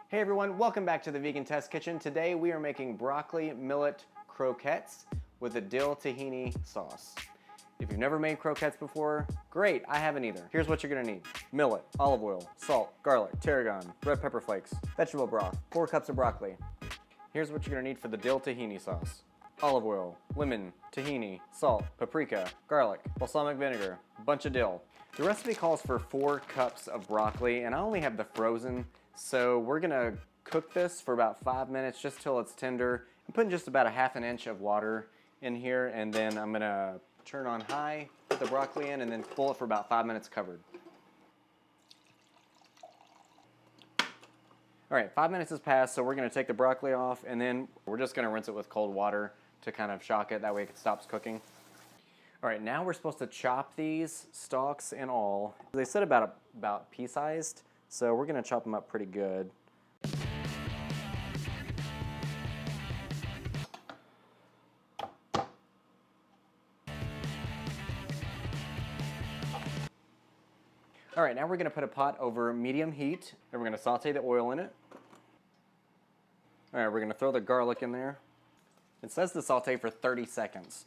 Hey everyone, welcome back to the Vegan Test Kitchen. Today we are making broccoli-millet croquettes with a Dill-Tahini sauce. If you've never made croquettes before, great, I haven't either. Here's what you're gonna need. Millet, olive oil, salt, garlic, tarragon, red pepper flakes, vegetable broth, 4 cups of broccoli. Here's what you're gonna need for the Dill-Tahini sauce. Olive oil, lemon, tahini, salt, paprika, garlic, balsamic vinegar, a bunch of dill. The recipe calls for 4 cups of broccoli, and I only have the frozen, so we're gonna cook this for about 5 minutes just till it's tender. I'm putting just about a ½ inch of water in here, and then I'm gonna turn on high, put the broccoli in, and then boil it for about 5 minutes covered. All right, 5 minutes has passed, so we're gonna take the broccoli off, and then we're just gonna rinse it with cold water to kind of shock it, that way it stops cooking. All right, now we're supposed to chop these, stalks and all. They said about pea-sized, so we're gonna chop them up pretty good. All right, now we're gonna put a pot over medium heat, and we're gonna saute the oil in it. All right, we're gonna throw the garlic in there. It says to saute for 30 seconds.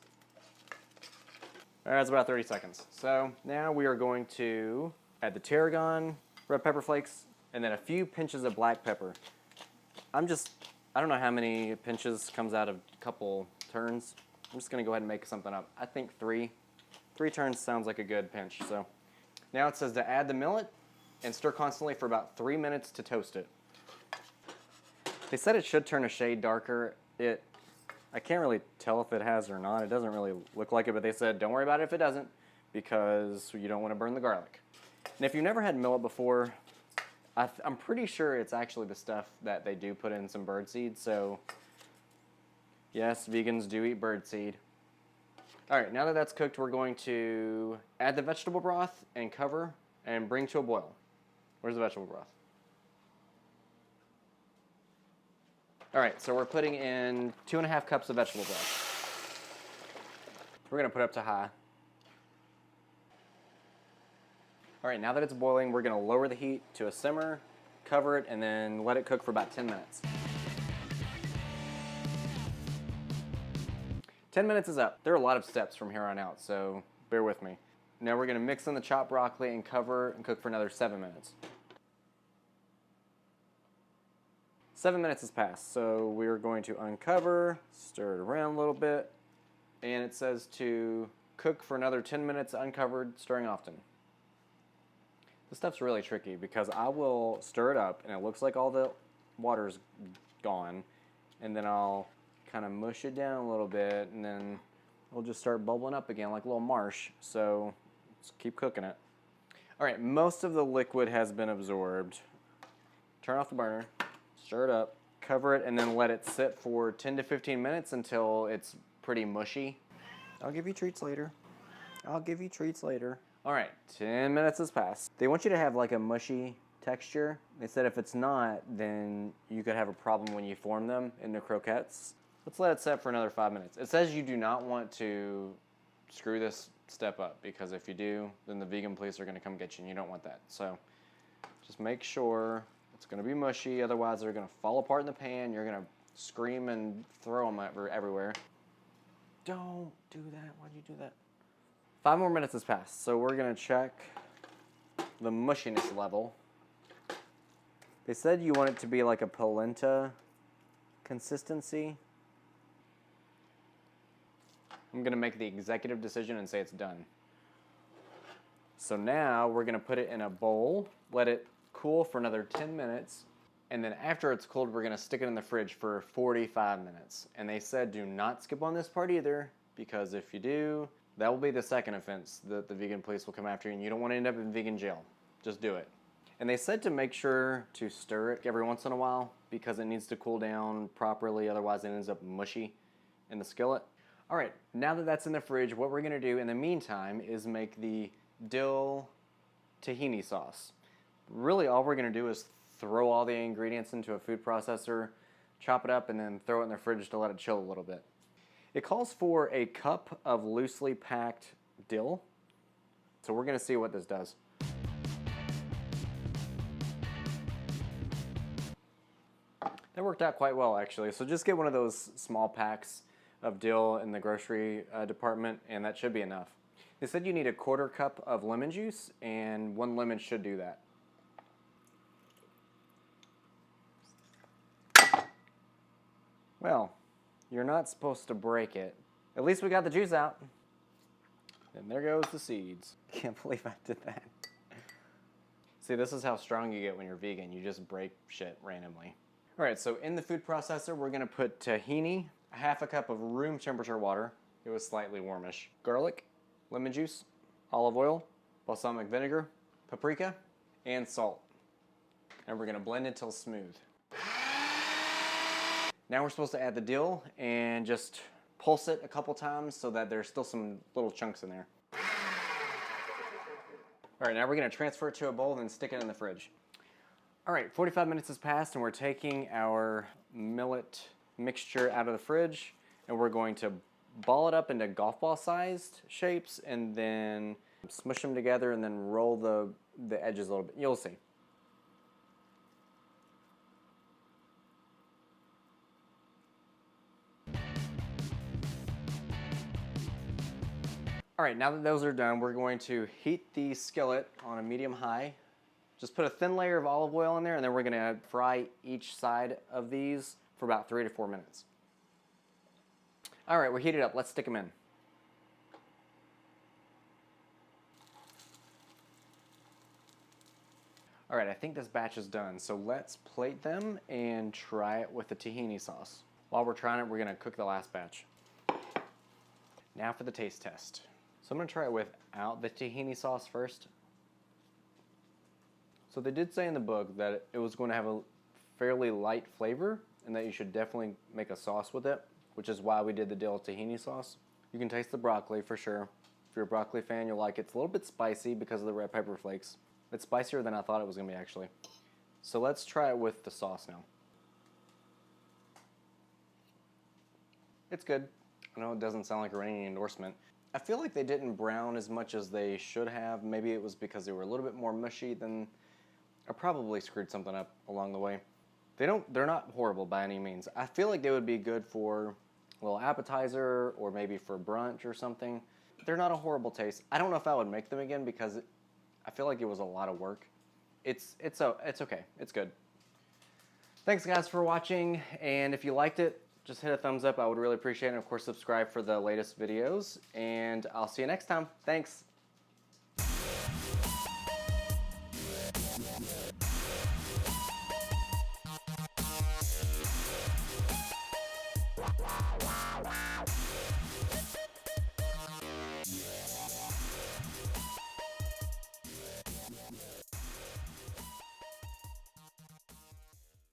All right, that's about 30 seconds. So now we are going to add the tarragon, red pepper flakes, and then a few pinches of black pepper. I don't know how many pinches comes out of a couple turns. I'm just gonna go ahead and make something up. I think 3. 3 turns sounds like a good pinch, so. Now it says to add the millet and stir constantly for about 3 minutes to toast it. They said it should turn a shade darker. I can't really tell if it has or not. It doesn't really look like it, but they said don't worry about it if it doesn't, because you don't want to burn the garlic. And if you've never had millet before, I'm pretty sure it's actually the stuff that they do put in some birdseed. So yes, vegans do eat birdseed. All right, now that that's cooked, we're going to add the vegetable broth and cover and bring to a boil. Where's the vegetable broth? All right, so we're putting in 2½ cups of vegetable broth. We're gonna put it up to high. All right, now that it's boiling, we're gonna lower the heat to a simmer, cover it, and then let it cook for about 10 minutes. 10 minutes is up. There are a lot of steps from here on out, so bear with me. Now we're gonna mix in the chopped broccoli and cover and cook for another 7 minutes. 7 minutes has passed, so we're going to uncover, stir it around a little bit, and it says to cook for another 10 minutes uncovered, stirring often. This stuff's really tricky because I will stir it up and it looks like all the water's gone, and then I'll kind of mush it down a little bit, and then it'll just start bubbling up again like a little marsh, so let's keep cooking it. All right, most of the liquid has been absorbed. Turn off the burner. Stir it up, cover it, and then let it sit for 10 to 15 minutes until it's pretty mushy. I'll give you treats later. I'll give you treats later. All right, 10 minutes has passed. They want you to have like a mushy texture. They said if it's not, then you could have a problem when you form them into croquettes. Let's let it set for another 5 minutes. It says you do not want to screw this step up, because if you do, then the vegan police are gonna come get you, and you don't want that. So just make sure it's going to be mushy, otherwise they're going to fall apart in the pan. You're going to scream and throw them everywhere. Don't do that. Why'd you do that? 5 more minutes has passed, so we're going to check the mushiness level. They said you want it to be like a polenta consistency. I'm going to make the executive decision and say it's done. So now we're going to put it in a bowl, let it cool for another 10 minutes, and then after it's cooled, we're gonna stick it in the fridge for 45 minutes. And they said do not skip on this part either, because if you do, that will be the second offense that the vegan police will come after you, and you don't want to end up in vegan jail. Just do it. And they said to make sure to stir it every once in a while, because it needs to cool down properly, otherwise it ends up mushy in the skillet. All right, now that that's in the fridge, what we're gonna do in the meantime is make the Dill-Tahini sauce. Really all we're going to do is throw all the ingredients into a food processor, chop it up, and then throw it in the fridge to let it chill a little bit. It calls for a cup of loosely packed dill, so we're going to see what this does. That worked out quite well, actually. So just get one of those small packs of dill in the grocery department, and that should be enough. They said you need a 1/4 cup of lemon juice, and 1 lemon should do that. Well, you're not supposed to break it. At least we got the juice out. And there goes the seeds. Can't believe I did that. See, this is how strong you get when you're vegan. You just break shit randomly. All right, so in the food processor, we're gonna put tahini, 1/2 cup of room temperature water. It was slightly warmish. Garlic, lemon juice, olive oil, balsamic vinegar, paprika, and salt. And we're gonna blend until smooth. Now we're supposed to add the dill and just pulse it a couple times so that there's still some little chunks in there. All right, now we're gonna transfer it to a bowl and then stick it in the fridge. All right, 45 minutes has passed and we're taking our millet mixture out of the fridge and we're going to ball it up into golf ball sized shapes and then smush them together and then roll the edges a little bit. You'll see. All right, now that those are done, we're going to heat the skillet on a medium-high. Just put a thin layer of olive oil in there, and then we're gonna fry each side of these for about 3 to 4 minutes. All right, we're heated up. Let's stick them in. All right, I think this batch is done, so let's plate them and try it with the tahini sauce. While we're trying it, we're gonna cook the last batch. Now for the taste test. So I'm gonna try it without the tahini sauce first. So they did say in the book that it was going to have a fairly light flavor and that you should definitely make a sauce with it, which is why we did the Dill-Tahini sauce. You can taste the broccoli for sure. If you're a broccoli fan, you'll like it. It's a little bit spicy because of the red pepper flakes. It's spicier than I thought it was gonna be actually. So let's try it with the sauce now. It's good. I know it doesn't sound like a ringing endorsement. I feel like they didn't brown as much as they should have. Maybe it was because they were a little bit more mushy than, I probably screwed something up along the way. They're not horrible by any means. I feel like they would be good for a little appetizer or maybe for brunch or something. They're not a horrible taste. I don't know if I would make them again because I feel like it was a lot of work. It's okay. It's good. Thanks guys for watching, and if you liked it, just hit a thumbs up. I would really appreciate it. And of course, subscribe for the latest videos, and I'll see you next time. Thanks. Wow.